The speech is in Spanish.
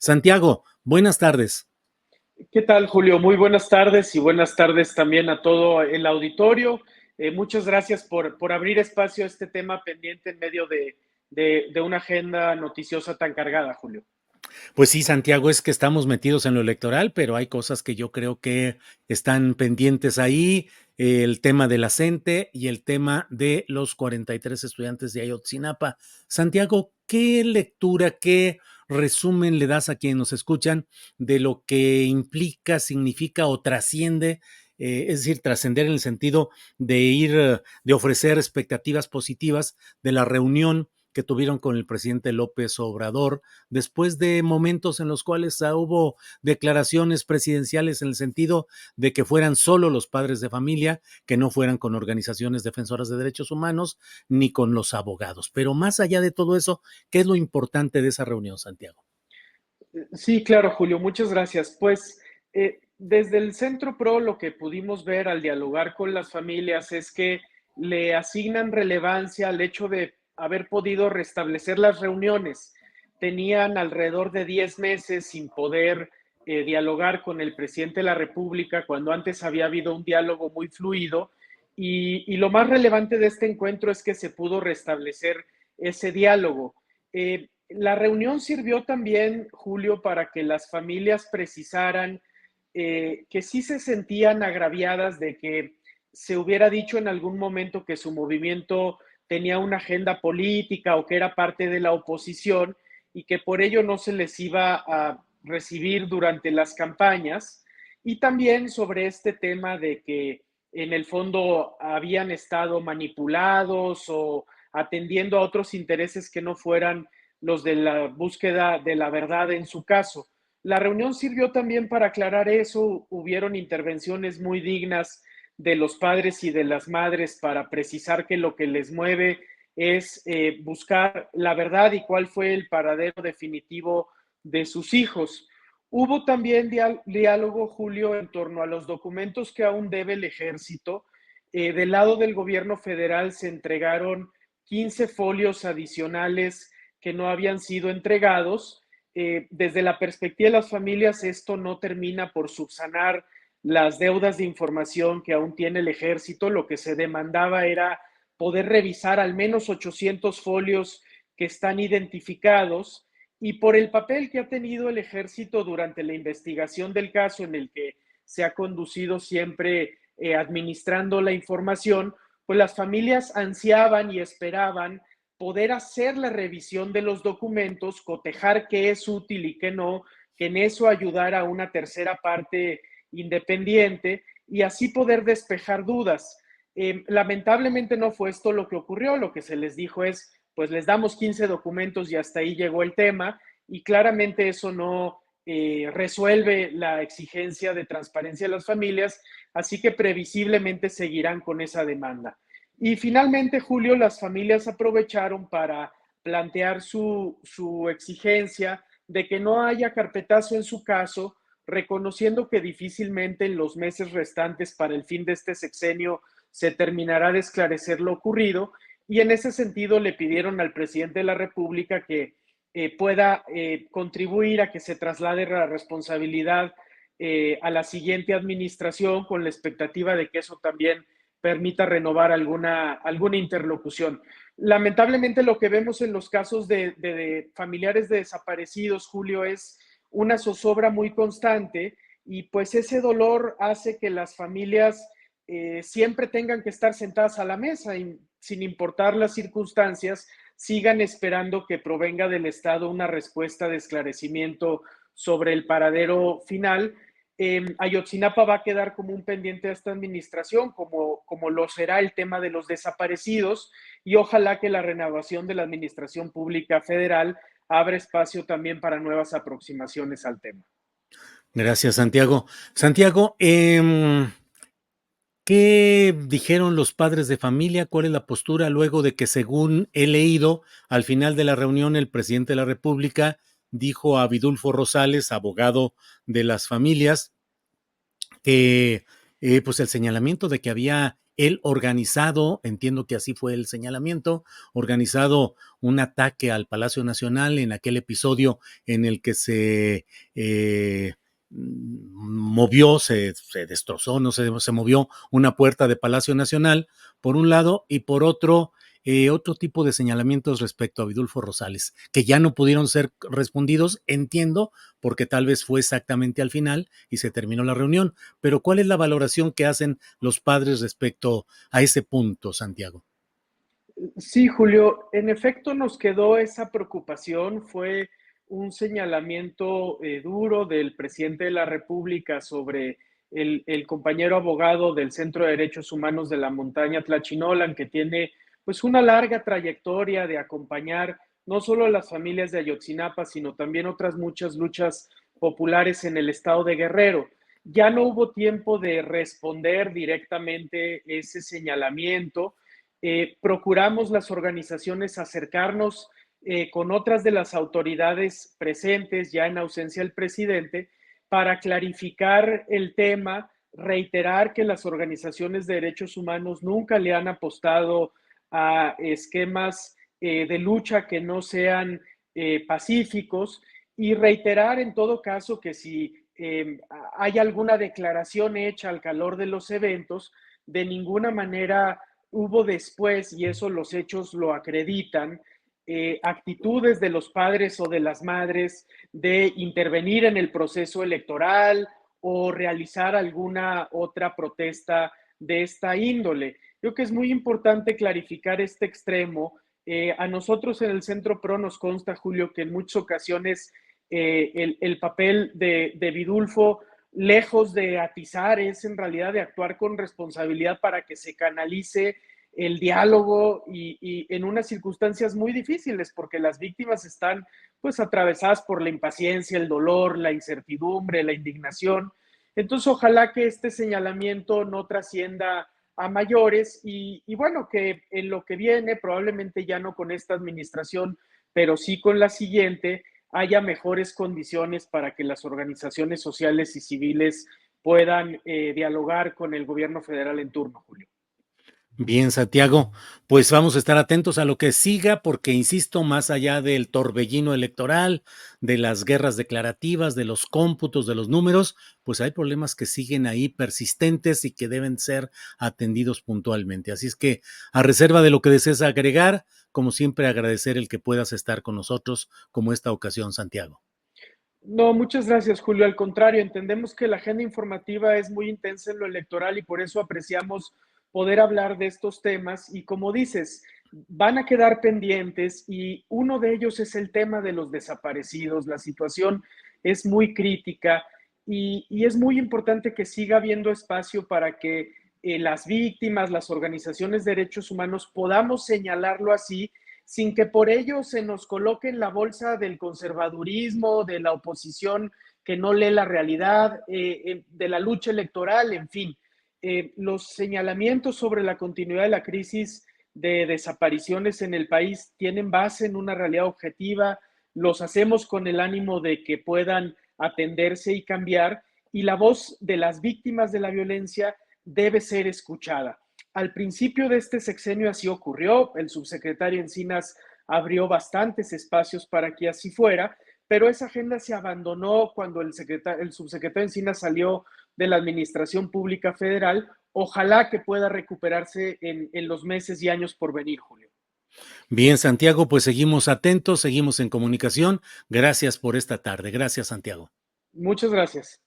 Santiago, buenas tardes. ¿Qué tal, Julio? Muy buenas tardes y buenas tardes también a todo el auditorio. Muchas gracias por abrir espacio a este tema pendiente en medio de una agenda noticiosa tan cargada, Julio. Pues sí, Santiago, es que estamos metidos en lo electoral, pero hay cosas que yo creo que están pendientes ahí, el tema de la CENTE y el tema de los 43 estudiantes de Ayotzinapa. Santiago, ¿qué lectura, qué resumen le das a quienes nos escuchan de lo que implica, significa o trasciende? Es decir, trascender en el sentido de ir, de ofrecer expectativas positivas de la reunión que tuvieron con el presidente López Obrador después de momentos en los cuales hubo declaraciones presidenciales en el sentido de que fueran solo los padres de familia, que no fueran con organizaciones defensoras de derechos humanos ni con los abogados. Pero más allá de todo eso, ¿qué es lo importante de esa reunión, Santiago? Sí, claro, Julio, muchas gracias. Pues desde el Centro PRO lo que pudimos ver al dialogar con las familias es que le asignan relevancia al hecho de haber podido restablecer las reuniones. Tenían alrededor de 10 meses sin poder dialogar con el presidente de la República, cuando antes había habido un diálogo muy fluido. Y lo más relevante de este encuentro es que se pudo restablecer ese diálogo. La reunión sirvió también, Julio, para que las familias precisaran que sí se sentían agraviadas de que se hubiera dicho en algún momento que su movimiento tenía una agenda política o que era parte de la oposición y que por ello no se les iba a recibir durante las campañas. Y también sobre este tema de que en el fondo habían estado manipulados o atendiendo a otros intereses que no fueran los de la búsqueda de la verdad en su caso. La reunión sirvió también para aclarar eso, hubieron intervenciones muy dignas de los padres y de las madres para precisar que lo que les mueve es buscar la verdad y cuál fue el paradero definitivo de sus hijos. Hubo también diálogo, Julio, en torno a los documentos que aún debe el ejército. Del lado del gobierno federal se entregaron 15 folios adicionales que no habían sido entregados. Desde la perspectiva de las familias, esto no termina por subsanar las deudas de información que aún tiene el ejército. Lo que se demandaba era poder revisar al menos 800 folios que están identificados y por el papel que ha tenido el ejército durante la investigación del caso en el que se ha conducido siempre administrando la información, pues las familias ansiaban y esperaban poder hacer la revisión de los documentos, cotejar qué es útil y qué no, que en eso ayudara a una tercera parte independiente y así poder despejar dudas. Lamentablemente no fue esto lo que ocurrió, lo que se les dijo es, pues les damos 15 documentos y hasta ahí llegó el tema y claramente eso no resuelve la exigencia de transparencia de las familias, así que previsiblemente seguirán con esa demanda. Y finalmente, Julio, las familias aprovecharon para plantear su exigencia de que no haya carpetazo en su caso, reconociendo que difícilmente en los meses restantes para el fin de este sexenio se terminará de esclarecer lo ocurrido. Y en ese sentido le pidieron al presidente de la República que pueda contribuir a que se traslade la responsabilidad a la siguiente administración con la expectativa de que eso también permita renovar alguna interlocución. Lamentablemente lo que vemos en los casos de familiares de desaparecidos, Julio, es una zozobra muy constante y pues ese dolor hace que las familias siempre tengan que estar sentadas a la mesa y sin importar las circunstancias, sigan esperando que provenga del Estado una respuesta de esclarecimiento sobre el paradero final. Ayotzinapa va a quedar como un pendiente de esta administración, como lo será el tema de los desaparecidos, y ojalá que la renovación de la administración pública federal abra espacio también para nuevas aproximaciones al tema. Gracias, Santiago. Santiago, ¿qué dijeron los padres de familia? ¿Cuál es la postura luego de que, según he leído, al final de la reunión el presidente de la República dijo a Vidulfo Rosales, abogado de las familias, que pues el señalamiento de que había él organizado, entiendo que así fue el señalamiento, organizado un ataque al Palacio Nacional en aquel episodio en el que se movió, se destrozó, no sé, se movió una puerta de Palacio Nacional, por un lado, y por otro tipo de señalamientos respecto a Vidulfo Rosales, que ya no pudieron ser respondidos, entiendo, porque tal vez fue exactamente al final y se terminó la reunión. Pero ¿cuál es la valoración que hacen los padres respecto a ese punto, Santiago? Sí, Julio, en efecto nos quedó esa preocupación, fue un señalamiento duro del presidente de la República sobre el compañero abogado del Centro de Derechos Humanos de la Montaña Tlachinolan, que tiene pues una larga trayectoria de acompañar no solo a las familias de Ayotzinapa, sino también otras muchas luchas populares en el estado de Guerrero. Ya no hubo tiempo de responder directamente ese señalamiento. Procuramos las organizaciones acercarnos con otras de las autoridades presentes ya en ausencia del presidente para clarificar el tema, reiterar que las organizaciones de derechos humanos nunca le han apostado a esquemas de lucha que no sean pacíficos y reiterar en todo caso que si hay alguna declaración hecha al calor de los eventos, de ninguna manera hubo después, y eso los hechos lo acreditan, actitudes de los padres o de las madres de intervenir en el proceso electoral o realizar alguna otra protesta de esta índole. Creo que es muy importante clarificar este extremo. A nosotros en el Centro PRO nos consta, Julio, que en muchas ocasiones el papel de Vidulfo, lejos de atizar, es en realidad de actuar con responsabilidad para que se canalice el diálogo y en unas circunstancias muy difíciles, porque las víctimas están pues atravesadas por la impaciencia, el dolor, la incertidumbre, la indignación. Entonces, ojalá que este señalamiento no trascienda a mayores y bueno, que en lo que viene, probablemente ya no con esta administración, pero sí con la siguiente, haya mejores condiciones para que las organizaciones sociales y civiles puedan dialogar con el gobierno federal en turno, Julio. Bien, Santiago, pues vamos a estar atentos a lo que siga, porque insisto, más allá del torbellino electoral, de las guerras declarativas, de los cómputos, de los números, pues hay problemas que siguen ahí persistentes y que deben ser atendidos puntualmente. Así es que, a reserva de lo que desees agregar, como siempre, agradecer el que puedas estar con nosotros, como esta ocasión, Santiago. No, muchas gracias, Julio. Al contrario, entendemos que la agenda informativa es muy intensa en lo electoral y por eso apreciamos poder hablar de estos temas. Y como dices, van a quedar pendientes y uno de ellos es el tema de los desaparecidos. La situación es muy crítica y es muy importante que siga habiendo espacio para que las víctimas, las organizaciones de derechos humanos podamos señalarlo así sin que por ello se nos coloque en la bolsa del conservadurismo, de la oposición que no lee la realidad, de la lucha electoral, en fin. Los señalamientos sobre la continuidad de la crisis de desapariciones en el país tienen base en una realidad objetiva, los hacemos con el ánimo de que puedan atenderse y cambiar, y la voz de las víctimas de la violencia debe ser escuchada. Al principio de este sexenio así ocurrió, el subsecretario Encinas abrió bastantes espacios para que así fuera, pero esa agenda se abandonó cuando el subsecretario Encinas salió de la Administración Pública Federal. Ojalá que pueda recuperarse en los meses y años por venir, Julio. Bien, Santiago, pues seguimos atentos, seguimos en comunicación. Gracias por esta tarde. Gracias, Santiago. Muchas gracias.